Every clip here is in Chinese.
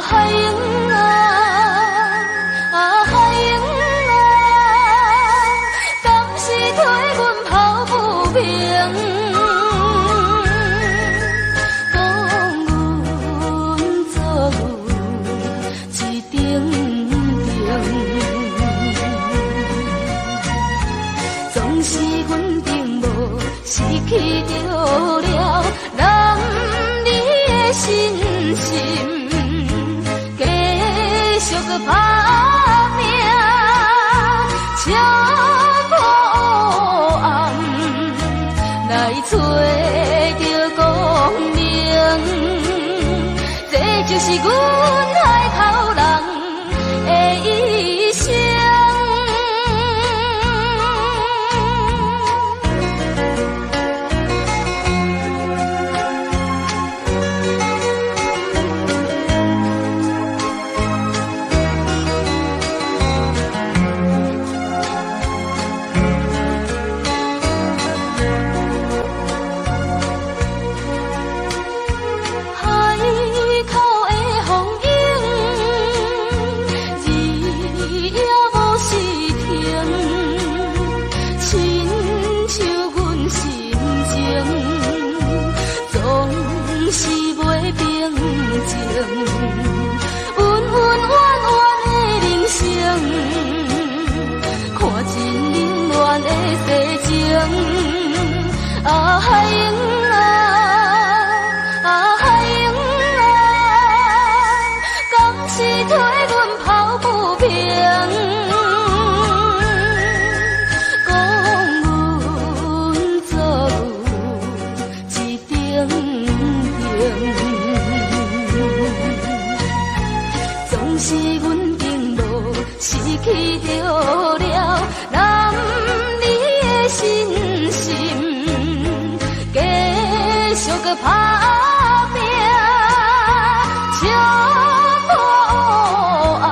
海英啊，海英啊，敢是替阮抱不平？讲阮做一丁丁，总是阮并无失去着了男儿的心心，继续个打拼，敲破暗来找着光明，这就是阮海头人的一生。啊，海英啊，海英啊，敢是替阮抱不平？讲阮做一丁丁，总是阮并无失去着了男儿的心心。继续个打拼，敲破暗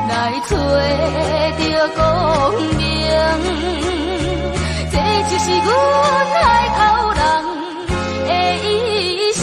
来找着光明，这就是阮海头人的一生。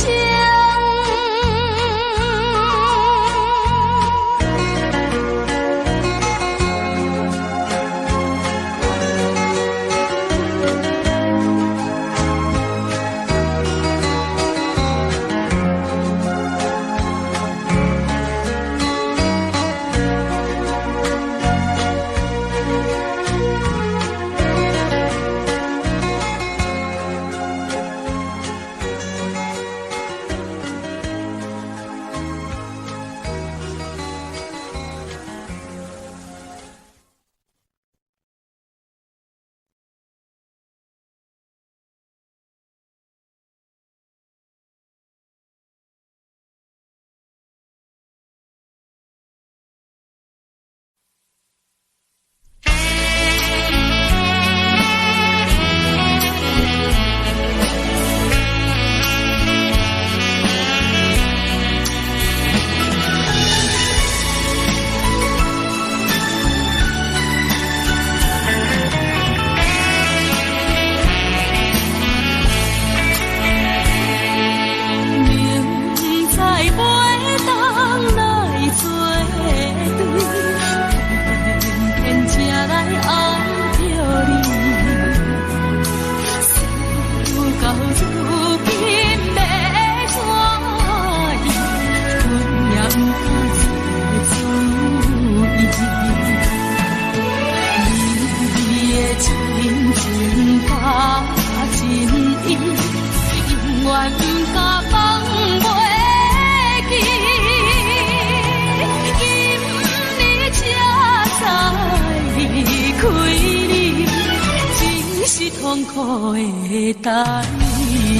痛苦的代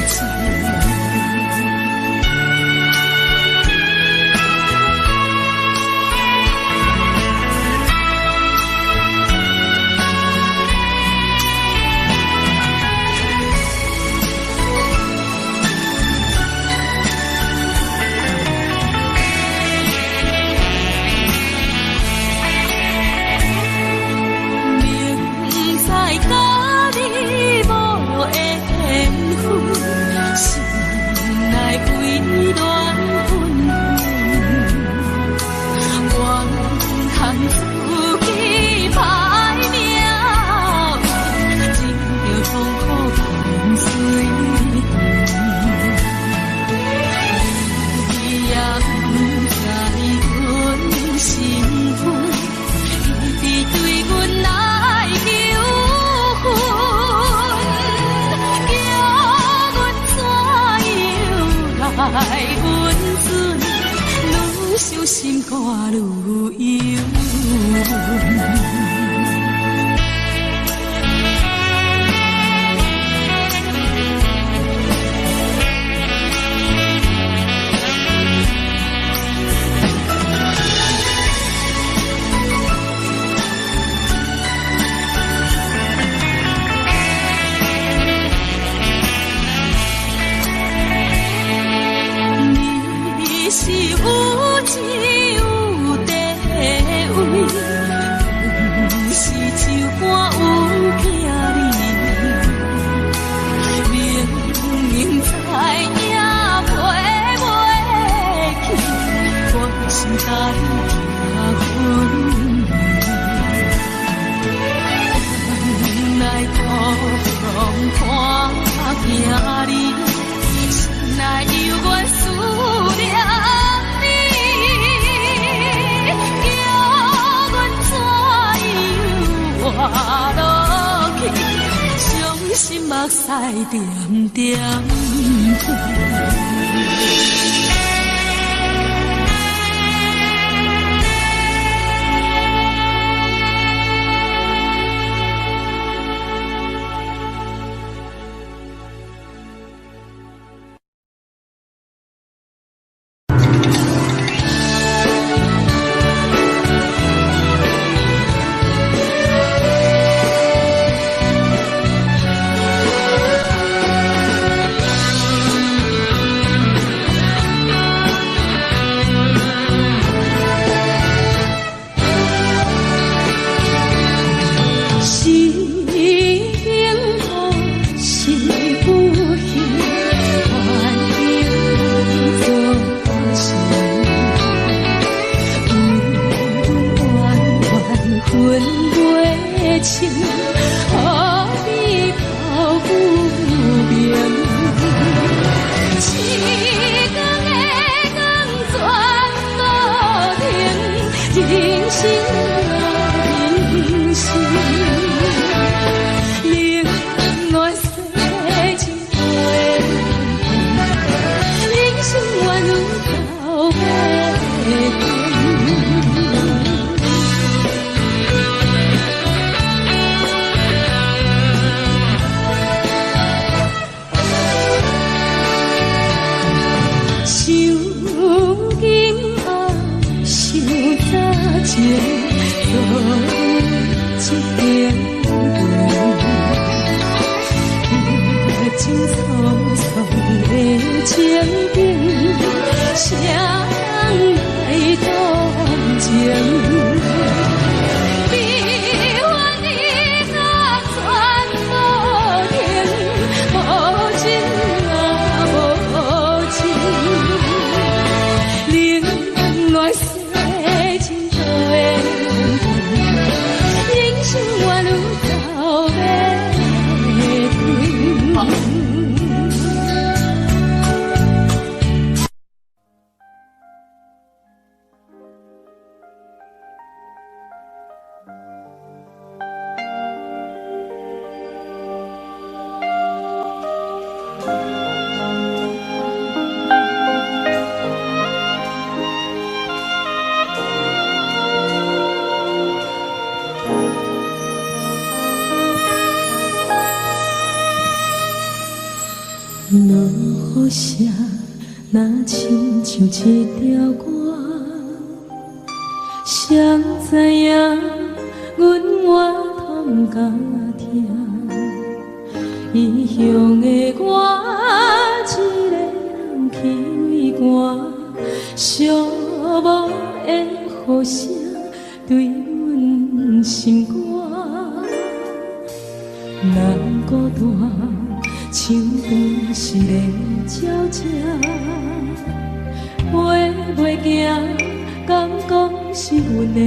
志。甲你无缘分。温存，愈想心肝愈忧闷。是有钱有地位，不是就我有囝儿，明明知影陪袂去，我心甲你行分，来苦痛看囝儿，心内犹原思念。我落去，伤心目屎点点落雨声，若亲像一条歌，谁知影阮我通甲听，异乡的我一个人去为寒，寂寞的雨声对阮心肝，咱孤单。像长时的鸟只，飞袂行，敢讲是阮的命。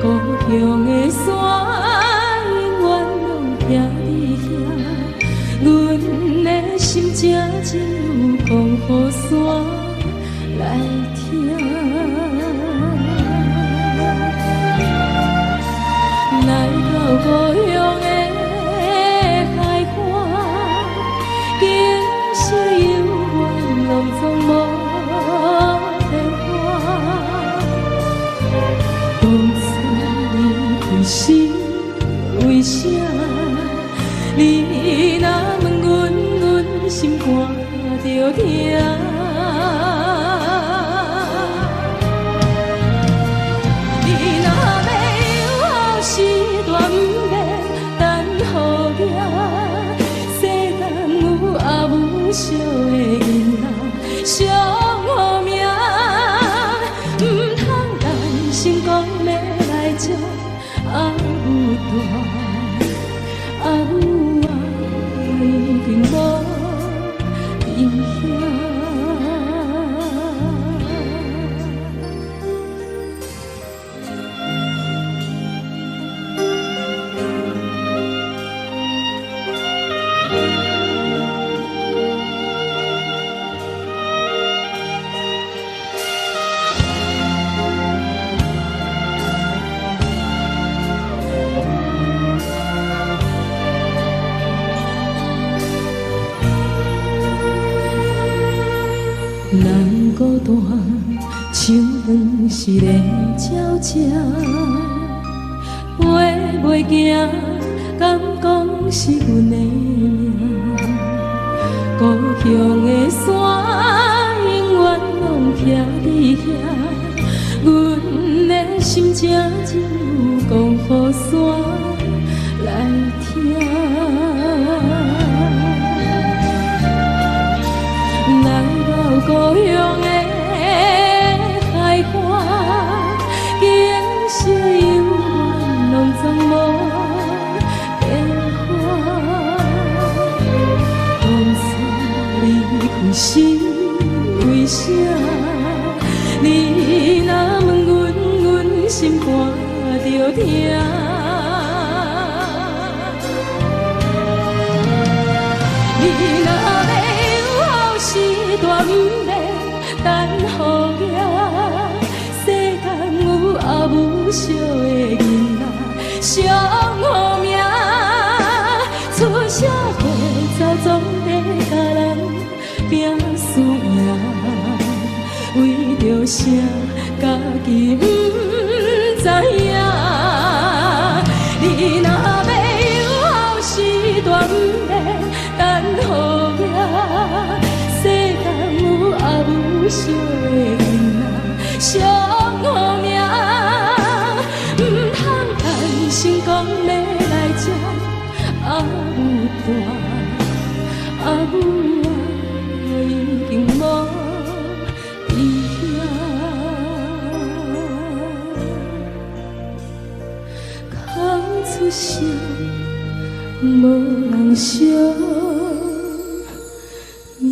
故乡的山，永远拢徛伫遐，阮的心正只有讲予山来听。来到故乡的。景色悠远，上好命，唔通担心讲要来接阿母大，阿母啊已经无伫遐。人孤单，像饭是个鸟食，飞袂行，敢讲是阮的命。故乡的山，永远拢徛伫遐，阮的心情只有讲予山来听。故乡的海岸，景色永远拢总无变化。当初离开是为啥？你若问阮，阮心肝着疼。你若大不免等候爷，世间有阿母惜的囡仔，上好命。出社会走总得甲人拼输赢，为着啥家己不知影？你若要有后事，大不免等候爷。阿母惜的囡仔，上好命，唔通担心讲要来接阿母大，阿母啊已经无伫遐，空出声，无人惜命。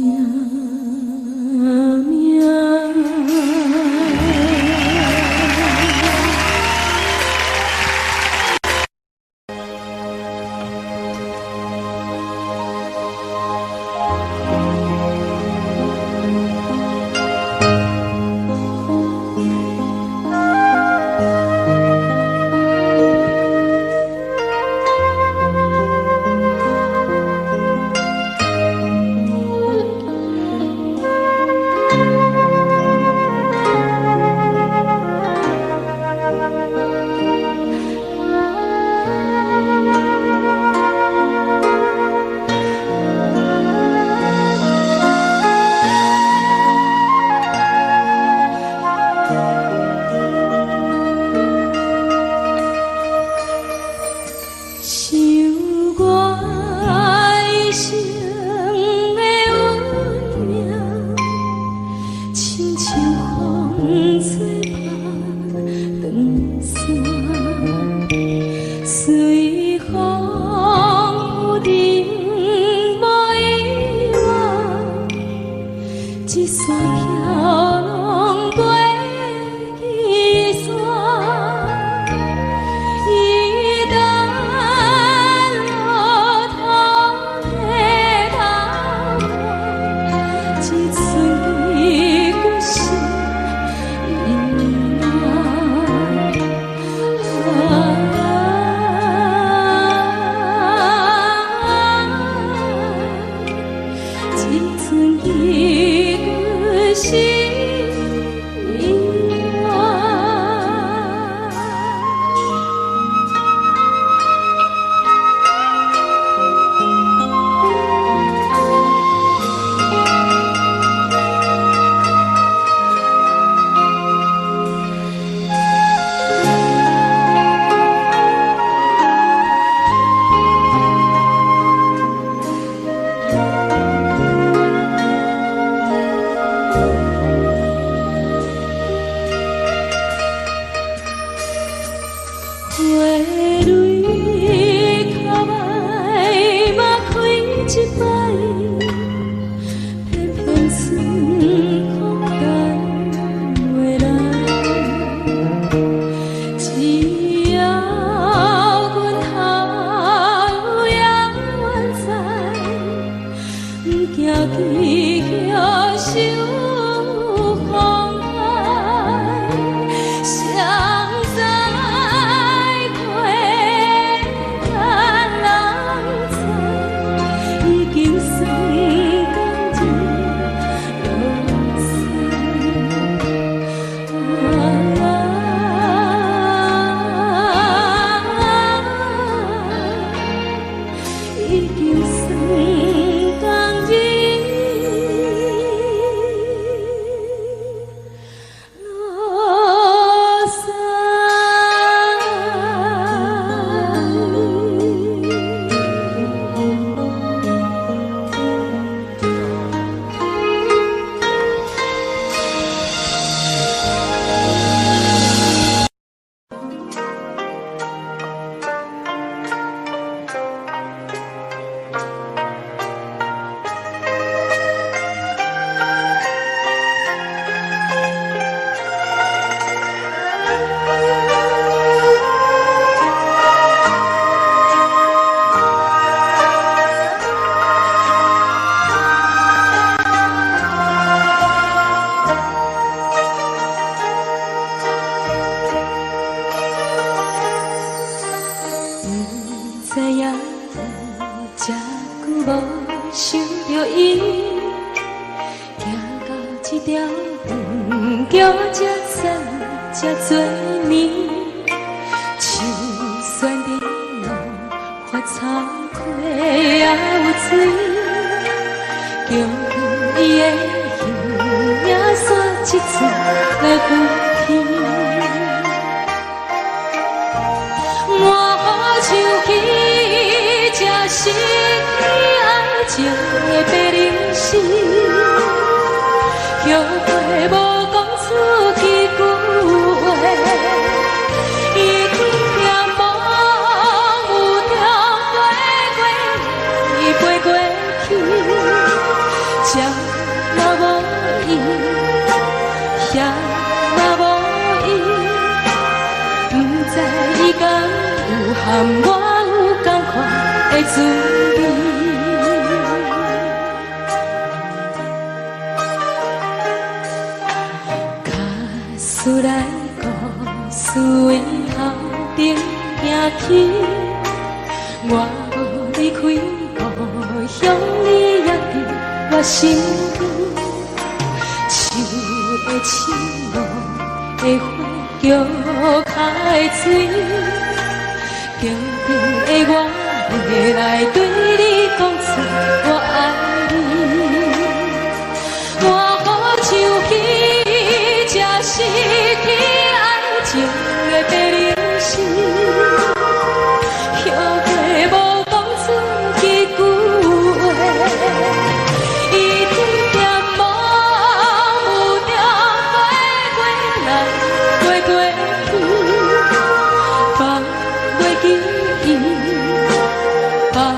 放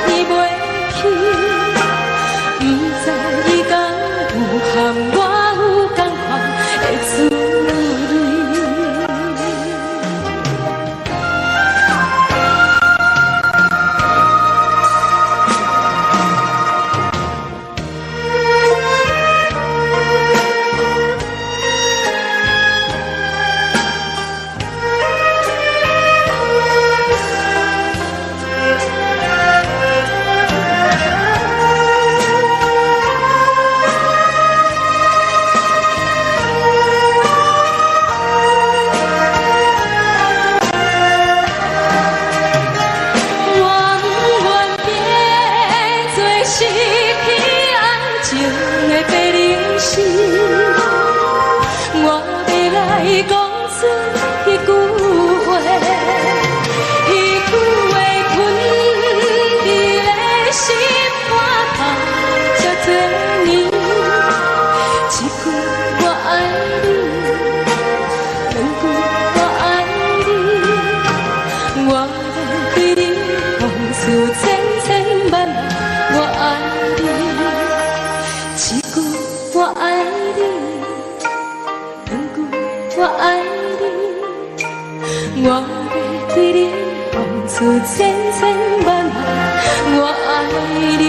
伊袂去。出千千万万我爱你。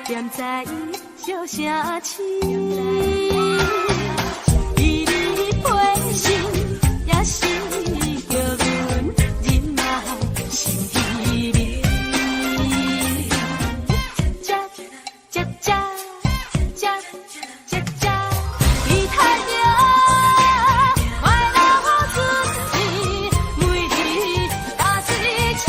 念在伊笑声痴，伊你陪心也是叫阮忍耐心稀微。这这这这这这，你太着快乐自己，每日打一车。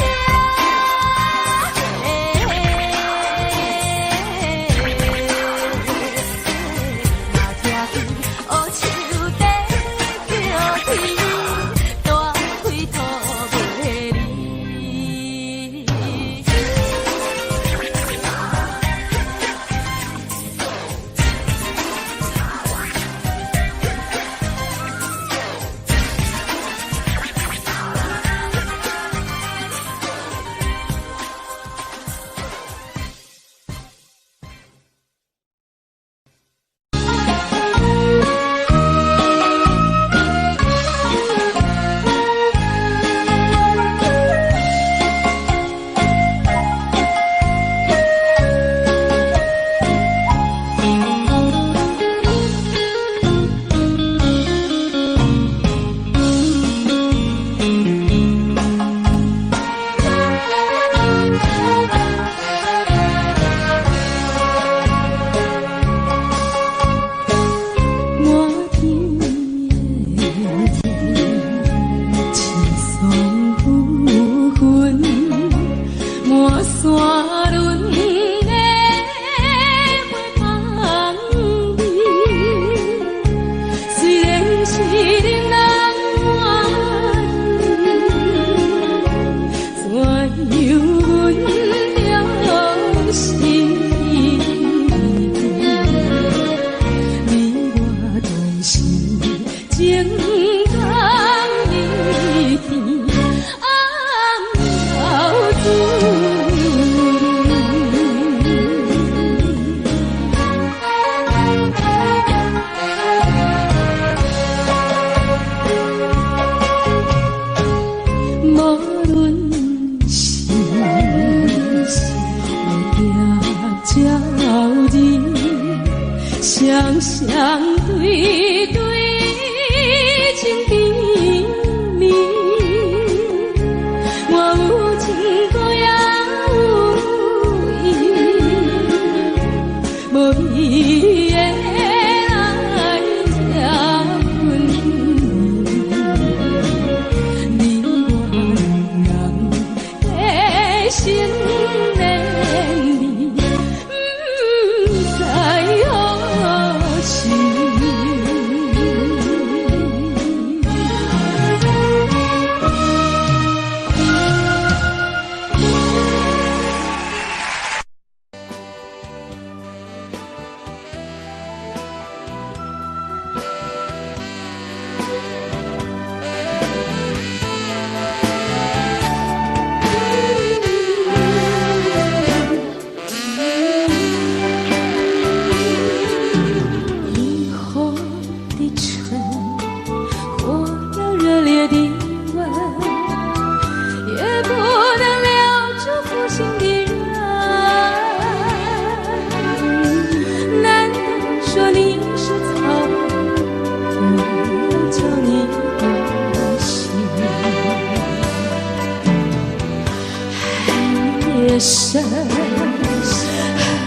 双双对对情比美，我有情歌也有意，无伊的来这份意，你我人的心的。深，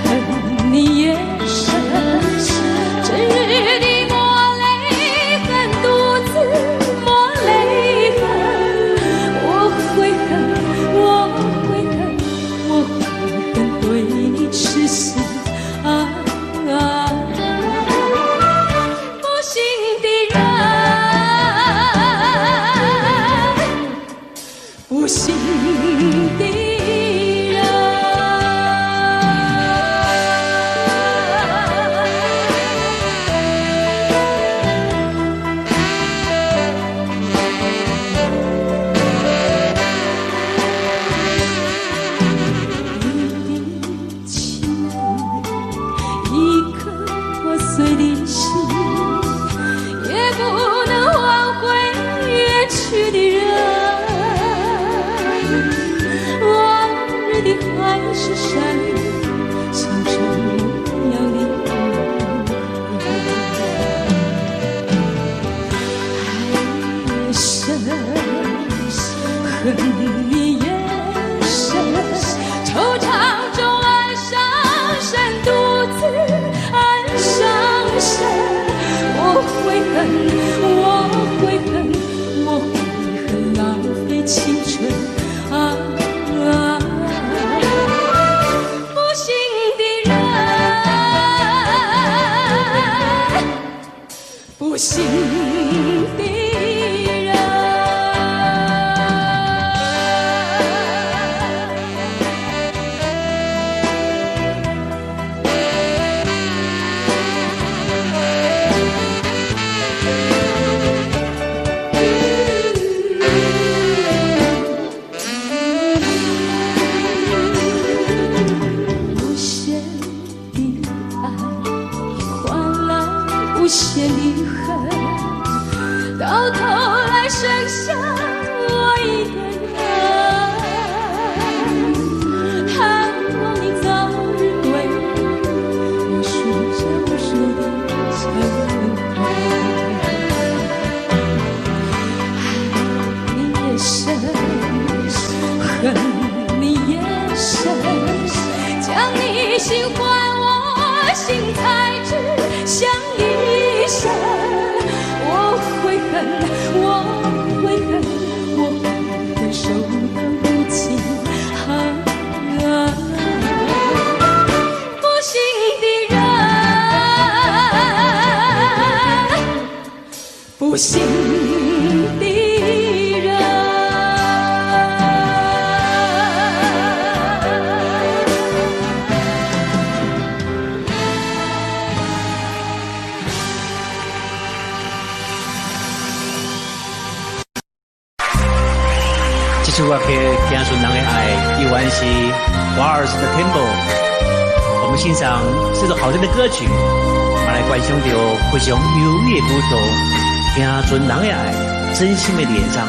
恨你也深，整日的抹泪痕，独自抹泪痕。我悔恨，我悔恨，我悔恨对你痴心啊！不幸的人，不幸的。海誓山像这样的爱也深，恨你也深，惆怅中暗伤神，独自暗伤神。我悔恨，我悔恨，我悔恨浪费青春啊！不幸的人，无限的爱换来无限的恨。到头来剩下我一个人，盼望你早日归，我数着无数的成功。爱你也深，恨你也深，将你心还我心，才知相依生。我悔恨，我悔恨，我悔恨守得无情啊！不幸的人，不幸的人。这首歌曲《江顺人的爱》依然是华尔斯的 Tempo。我们欣赏这首好听的歌曲，我们来观赏到非常优美的舞蹈，《江顺人的爱》真心的演唱。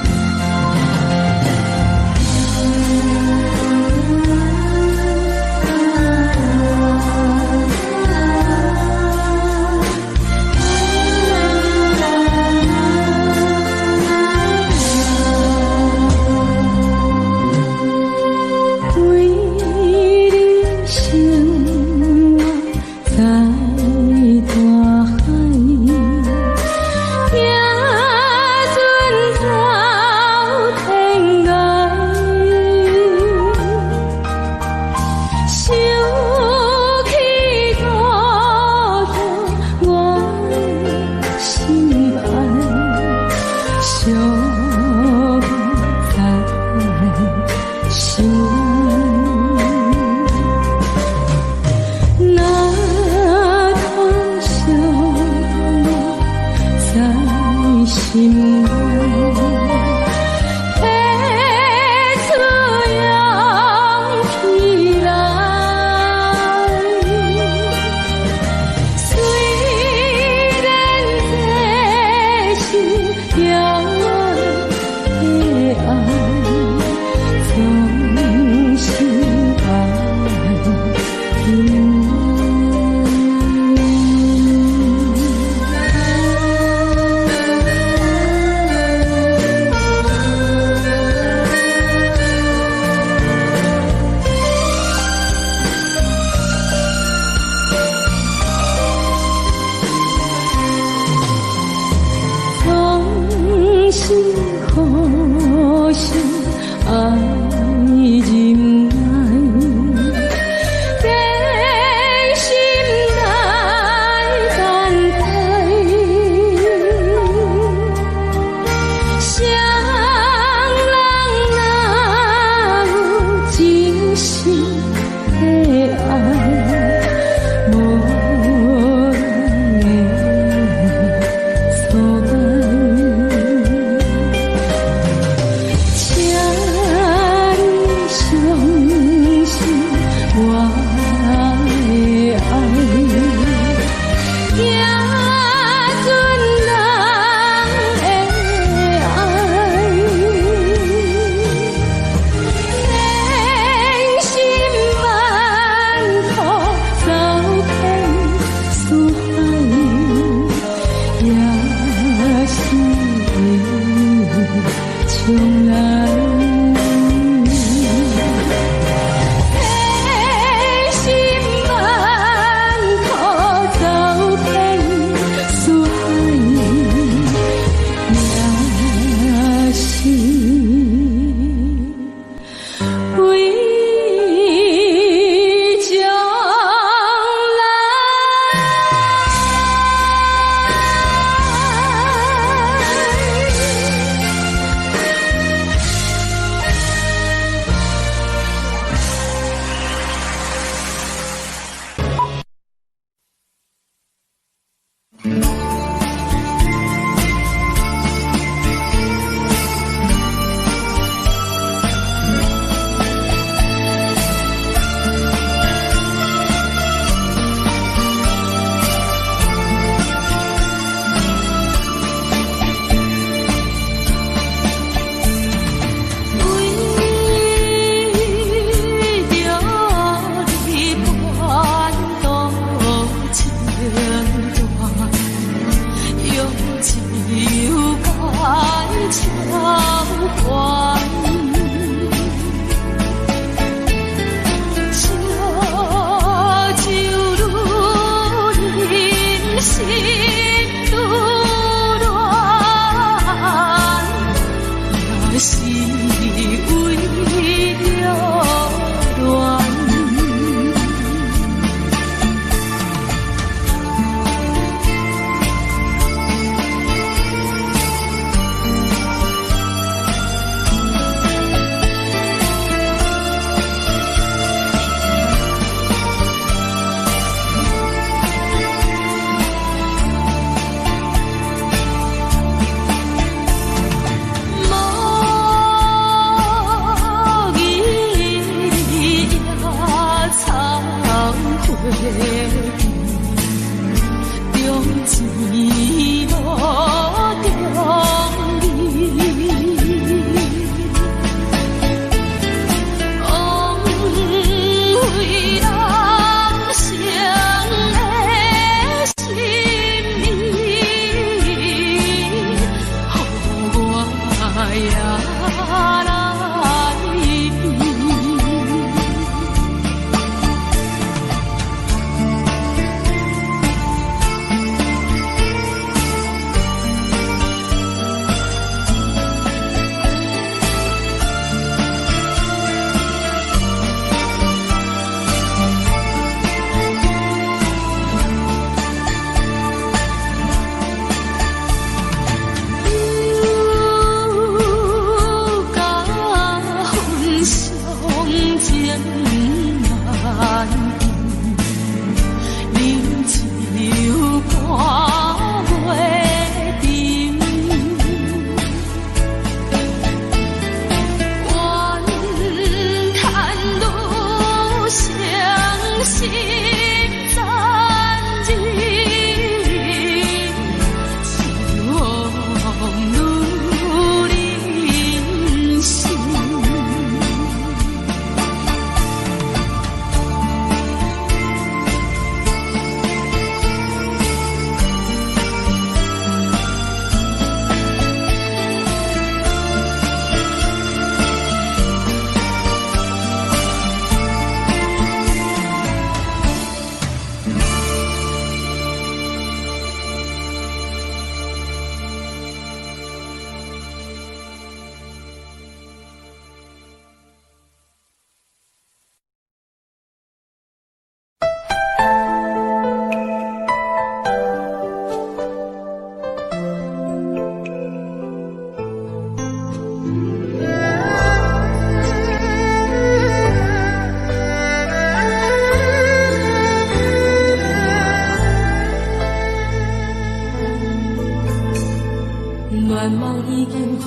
愿望已经予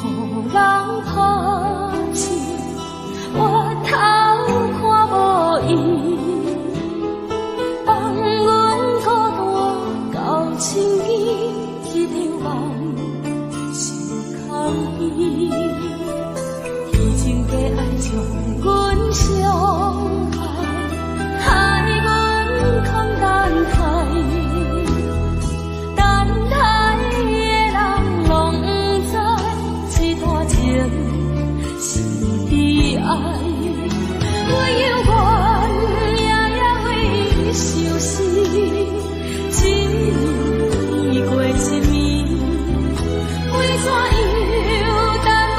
人抛弃，我头看无伊，放阮孤单到深更，一张梦心空虚，天情地爱将阮伤害，害阮空等待。爱，我犹原也为相思，一年过一年，为怎样等无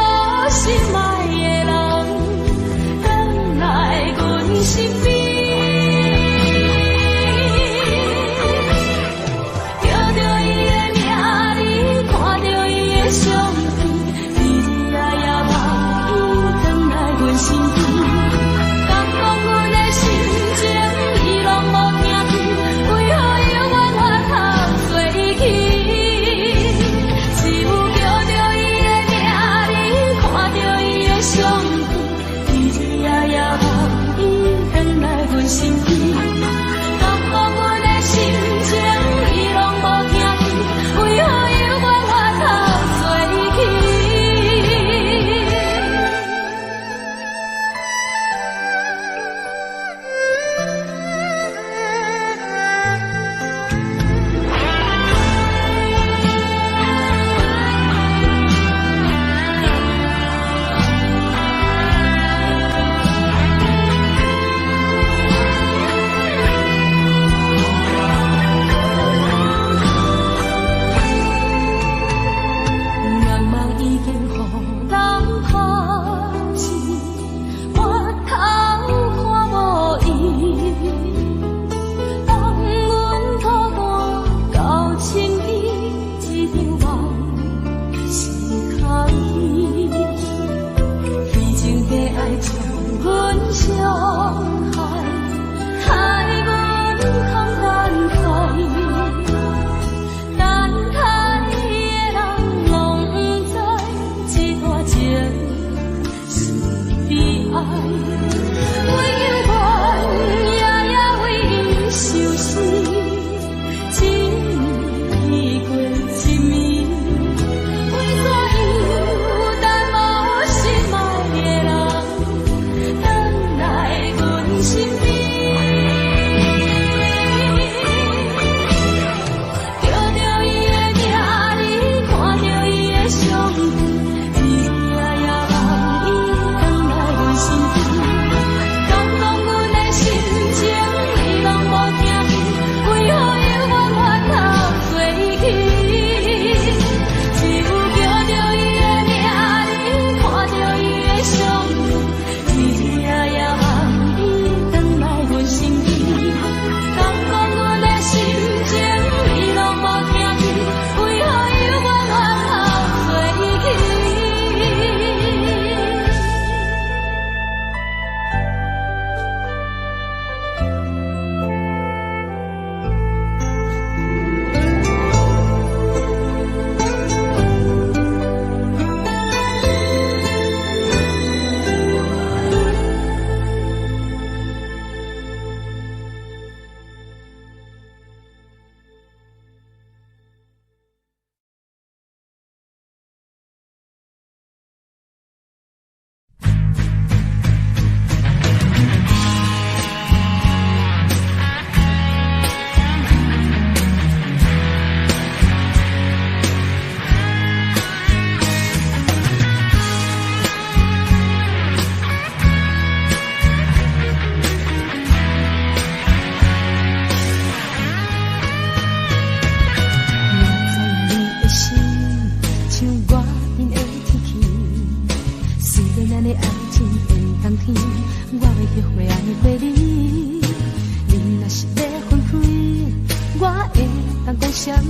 讲啥物？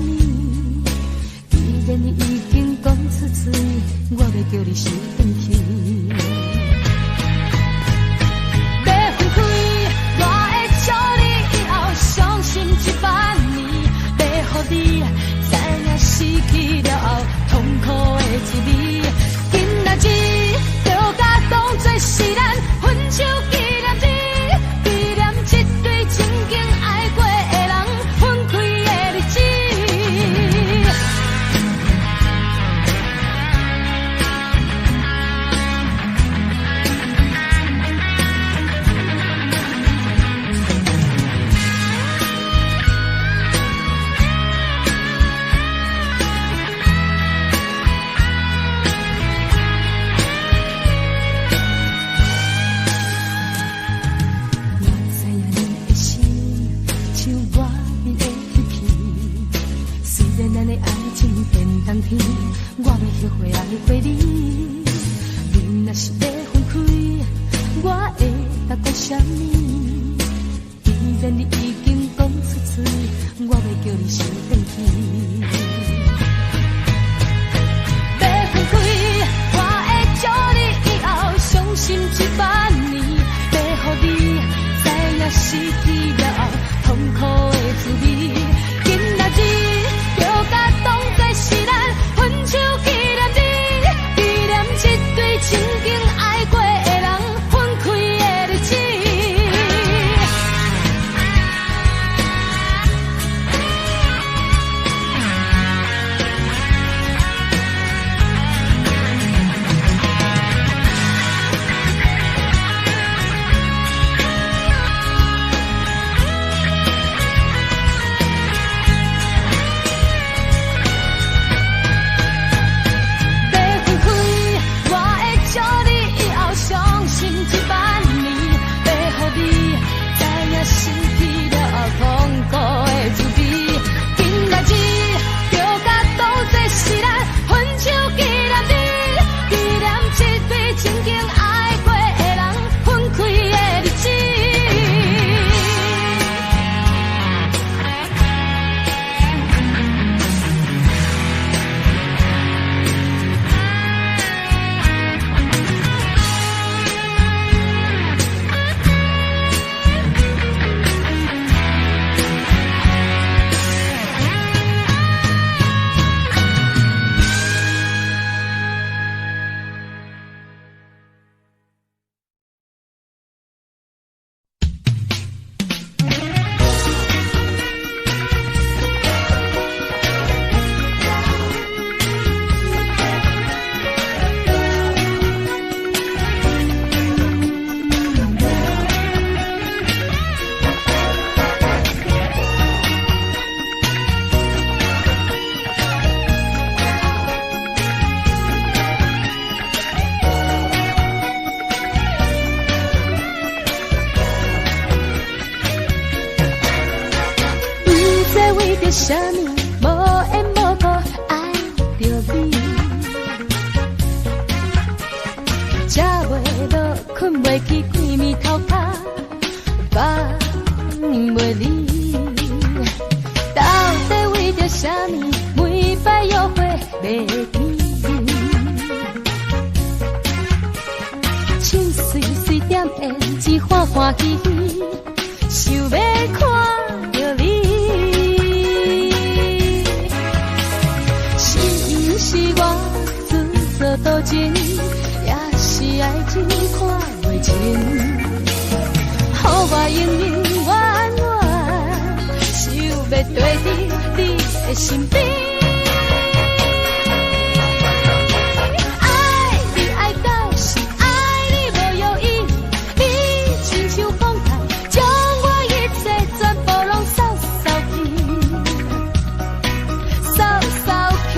既然你已经讲出嘴，我要叫你先回去。要分开，我会祝你以后伤心10000年。要予你知影失去了后痛苦的滋味。今仔日就甲当作是咱分手纪念日，纪念这对曾经爱过的人分开的日子。我要学会爱过你，你若是要分开，我会甲讲啥物？既然你已经讲出嘴，我要叫你先回去。要分开，我会祝你以后伤心10000年。要予你知影失去了后痛苦的滋味。今仔日就甲当作是咱分手纪念日，纪念这对曾经爱过的人分开的日子。为着啥物无缘无故爱着你？食袂落，困袂去，规暝头壳放袂离。到底为着啥物，每摆约会袂记？唱碎碎点胭脂，欢欢喜喜，想要看着你。是我自作多情，也是爱情看袂清。予我永永远远，想要跟伫你的身边。爱你爱到是爱你无犹豫，你亲手放开，将我一切全部拢扫扫去，扫扫去。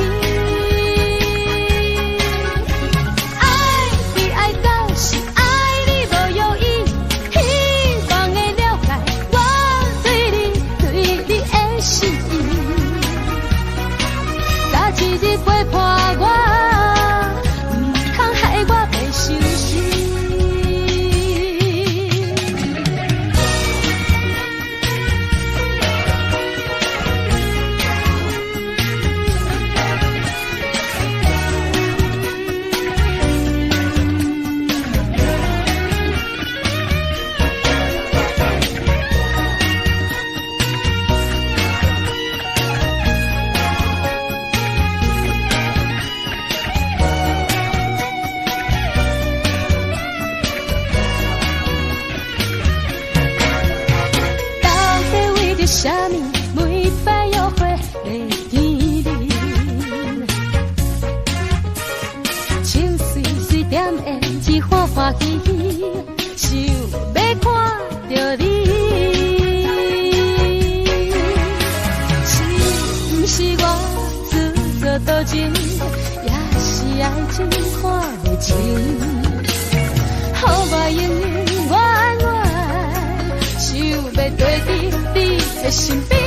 着什么？每摆约会在天边，情水水点烟，只欢欢喜喜，想要看着你。是不是我自作多情，也是爱情看不清？好我永远远，想要跟伫你的身边。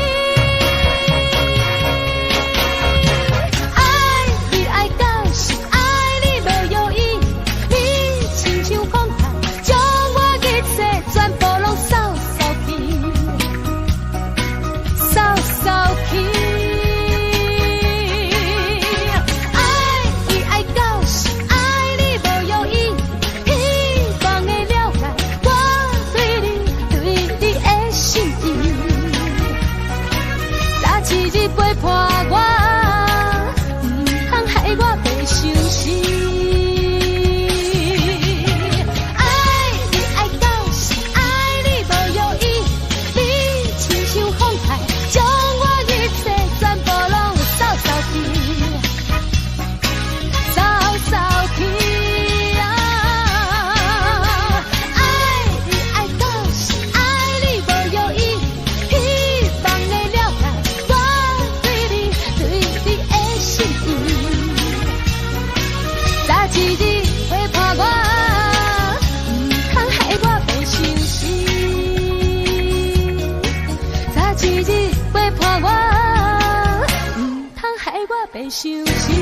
被伤心。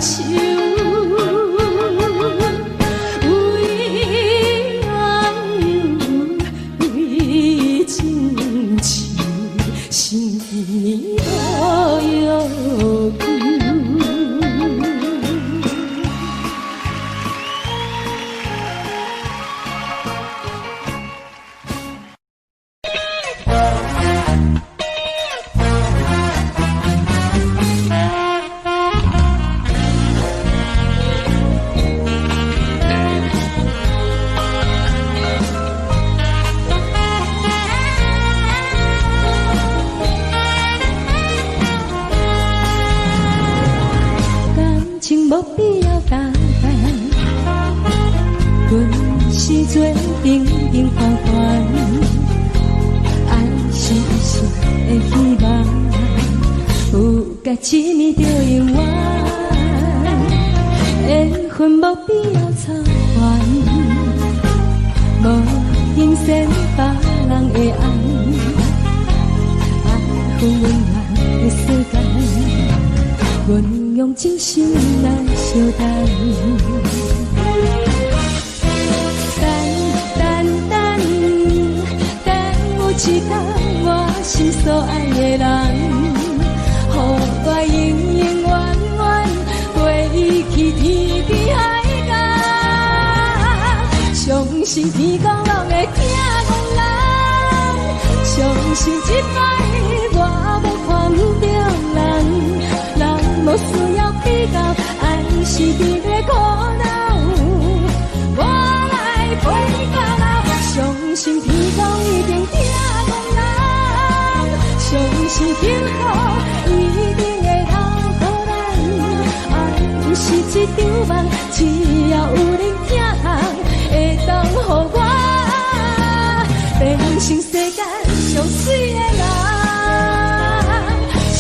手，为爱为情痴，心多忧愁。无必要交代，阮是做平平凡凡，爱是一时的希望，有甲一年就永远，缘分无必要偿还，无形成别人的爱，爱恨温暖的世界。阮用真心来相待，等有一天我心所爱的人，予我永永远远过去天边海角。相信天公拢会听讲人，相信这摆我无看着人。无需要比较，爱是你的苦恼，我来陪你到老。相信天公一定听讲人，相信幸福一定会留予咱。爱不是一场梦，只要有人听通，会当予我变成世间上水的人。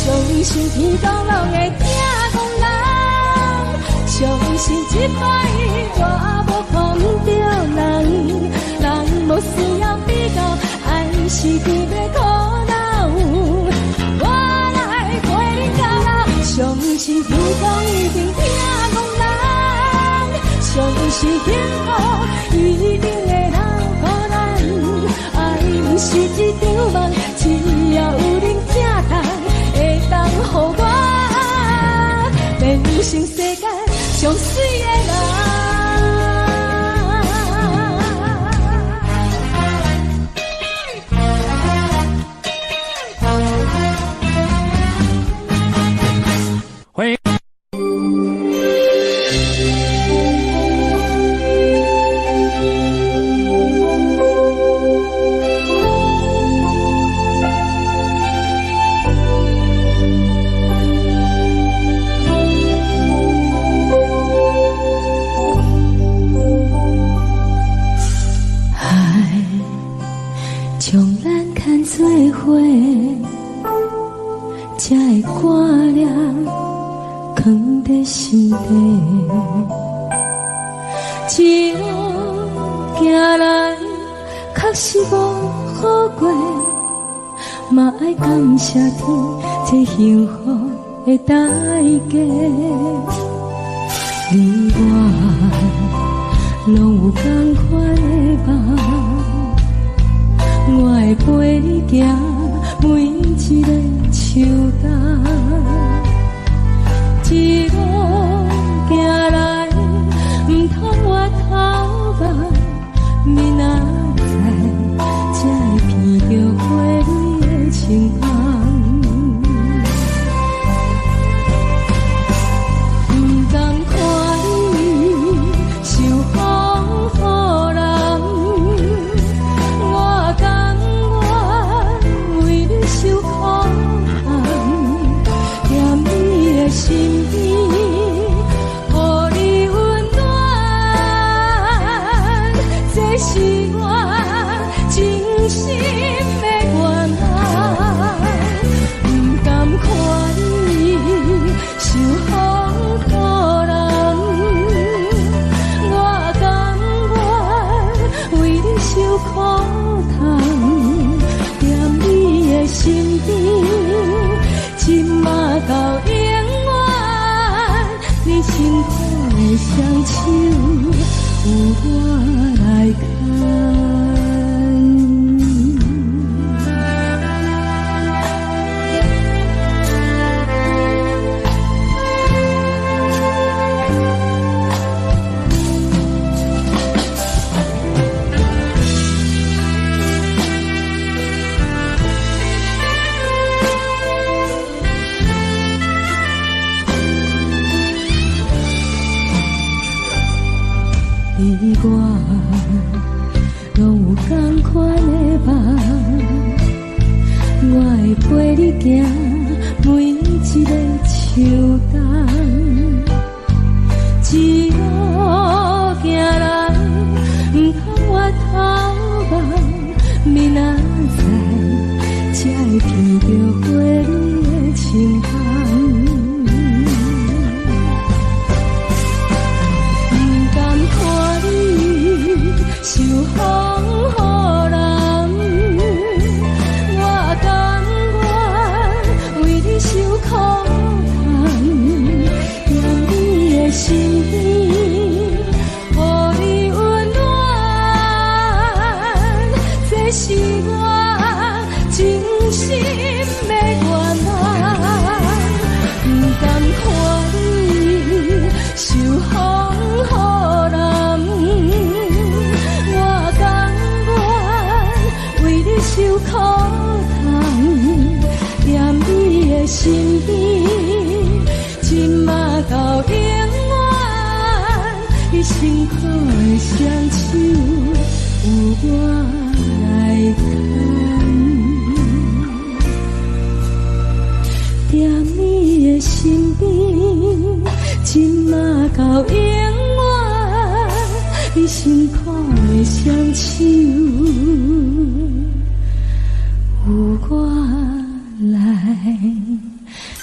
相信天公拢会听讲人，相信这摆我无看着人，人无需要比较，爱是你的苦恼，我来陪你到老。相信天公一定听讲人，相信幸福一定会留予咱。爱不是一场梦，只要有人听通。会当予我变成世间上水的人。欢迎。才会挂念，藏在心底。一路行来，确实无好过，嘛爱感谢天，这幸福的代价。你我拢有同款的梦，我会陪你行每一个秋冬，一路行来，唔通我头目，明仔载才会闻到花蕊的清香。心边，予你温暖，这是我有我来牵。你我拢有同款的梦，我会陪你行每一个秋冬，一路行来，不通回头望，明仔载才会闻到花蕊的清香。受风雨人，我甘愿为你受苦痛，踮你的身边，予你温暖，这是我真心的愿望。不甘看你受风雨人。受苦痛，踮你的身边，今嘛到永远，你辛苦的双手有我来牵，踮你的身边，今嘛到永远，你辛苦的双手。有我来牵。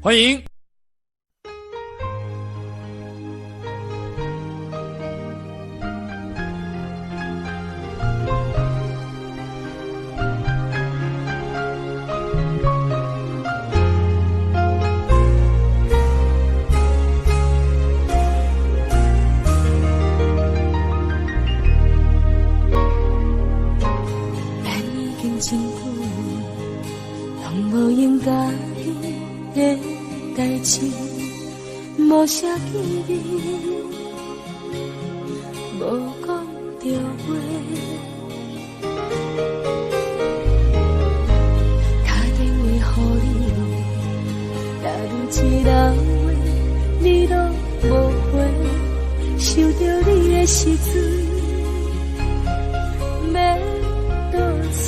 欢迎。真久，拢无用家己的代志，无写记忆，无讲着话。打电话予你，打愈一人话，你都无回，想着你的时阵，要倒找。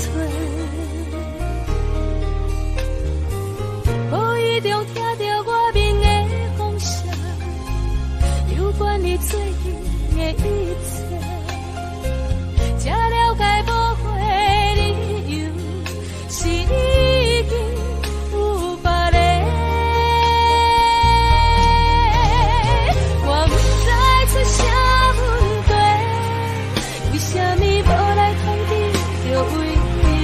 无意中听到我面的风声，有关你最近的一切，才了解无悔理由是已经有别人。我不知出啥问题，为什么无来通知就违背？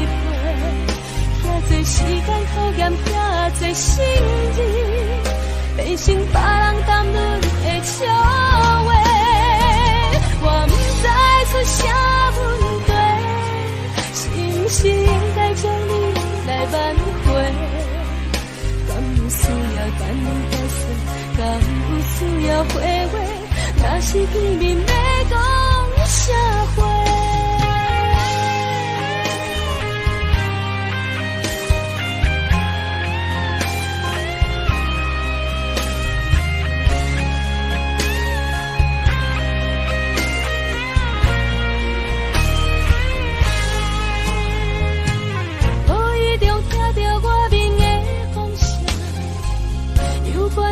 遐多时间考验，遐多心意，变成别人谈论的笑话。我不知出啥问题，是不是应该将你来挽回？敢有需要等你解释？敢有需要回味？若是见面要讲啥话？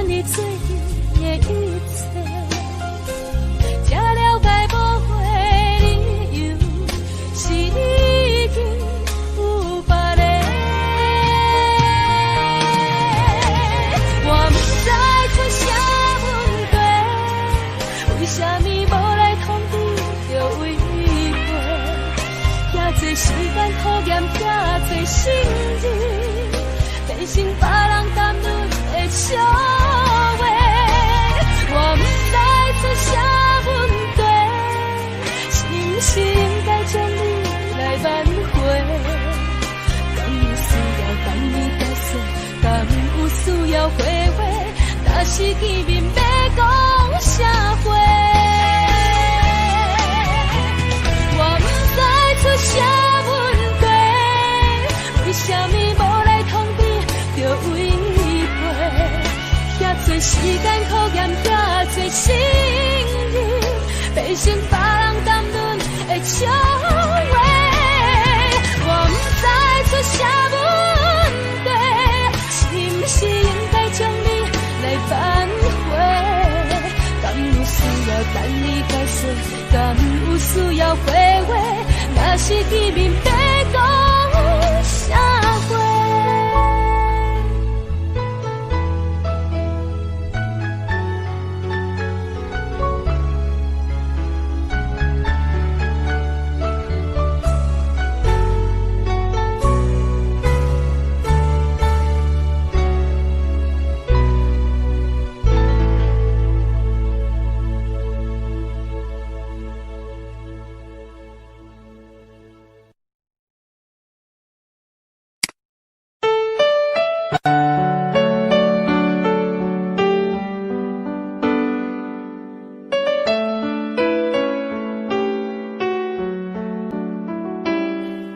你最近的一切，才了解无悔理由是已经有别人。我不知出啥问题，为什么无来通知就违背？遐多时间考验，遐多心意，变成别人谈论的笑话。我不知出啥问题，是不是应该将你来挽回？敢有需要等你解释？敢有需要回味？若是见面要讲啥话？我不知出啥问题，为什么无来通知就违背？遐多时间考验，遐多心意，变成别人谈论的笑话。我不知出啥问题，是不是应该将你来挽回？敢有需要等你解释？敢有需要回味？若是见面要讲啥话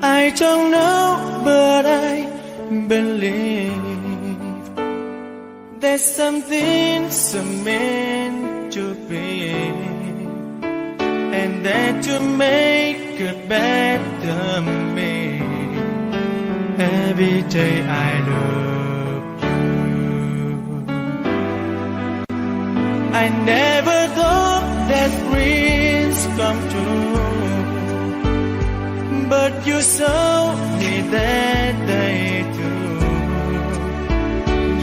？I don't know, but I believe there's something so meant to be, and that to make a better me. Every day I love you. I never thought that dreams come true, but you saw me that day too.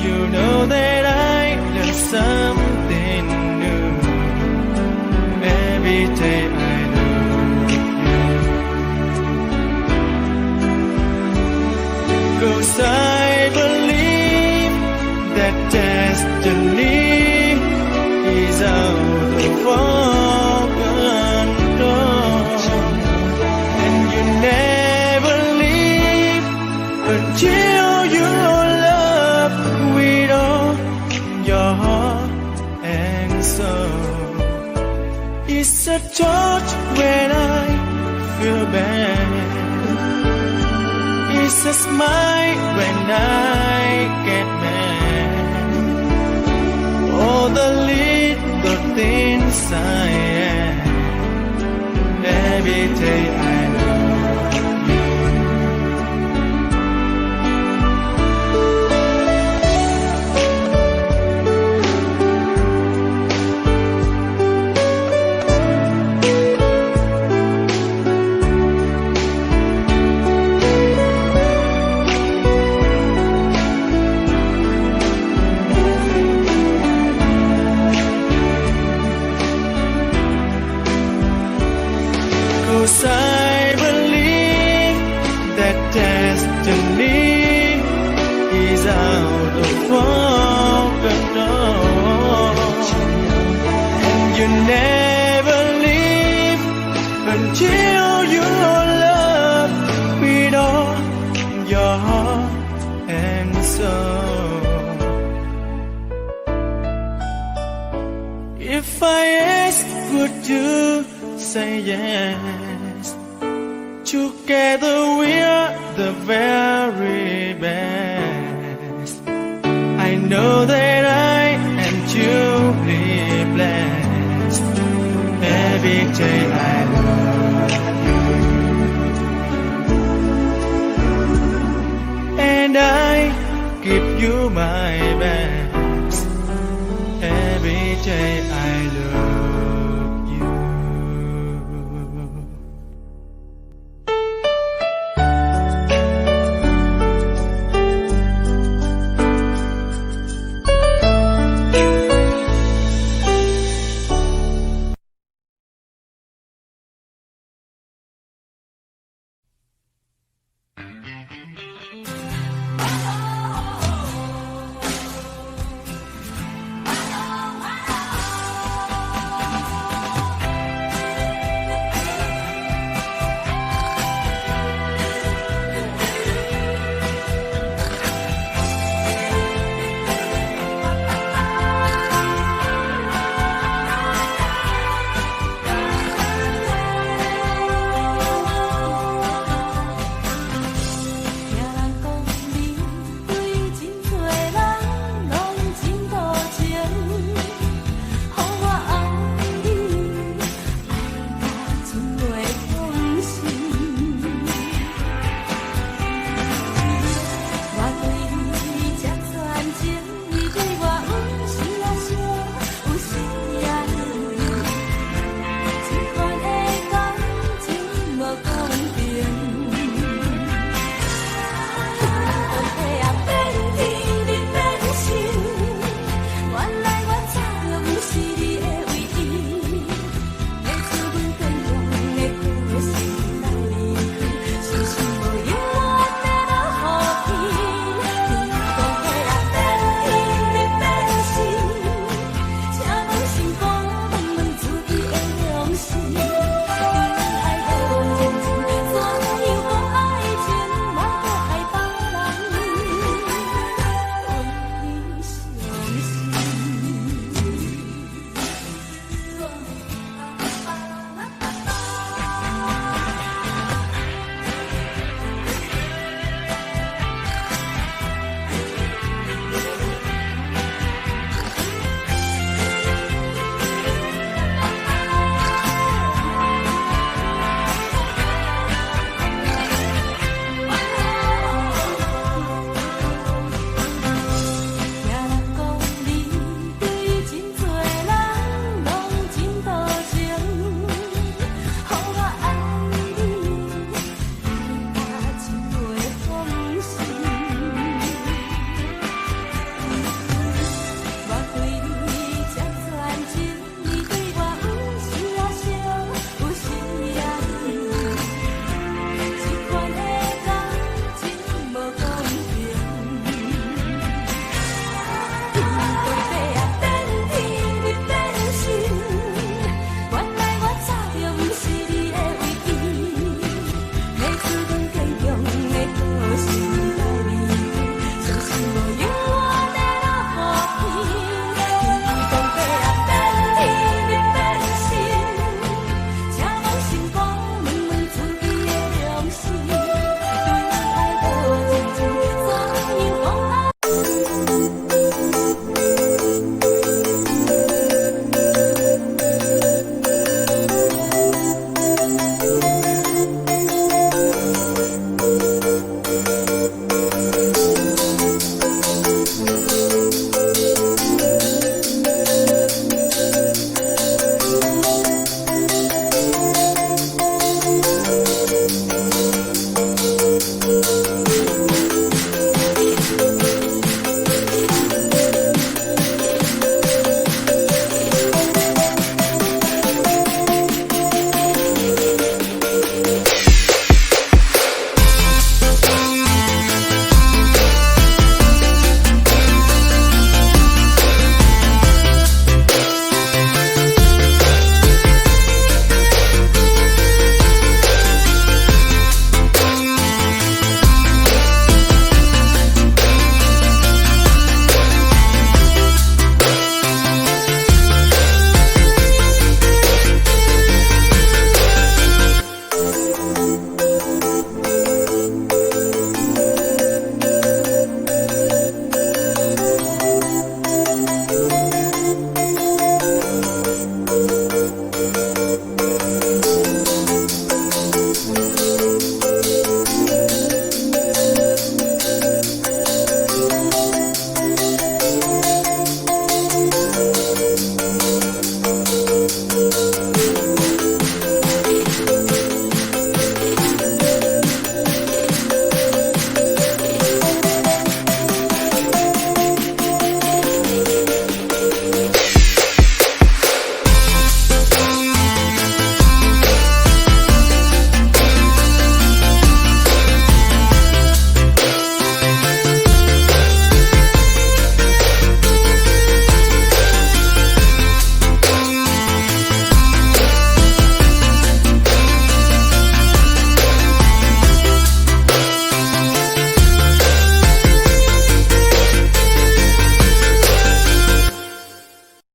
You know that destiny is out of our control, and you never leave until your love with all your heart and soul. It's a touch when I feel bad. It's a smile when I get mad. All the little things I am. Every day I love you. Cause I believe that destiny is out of our control, and you never leave until your love with all your heart and soul. If I ask, would you say yes? Together we're the very best. I know that I am truly blessed. Every day I love you, and I give you my best. Every day I love you.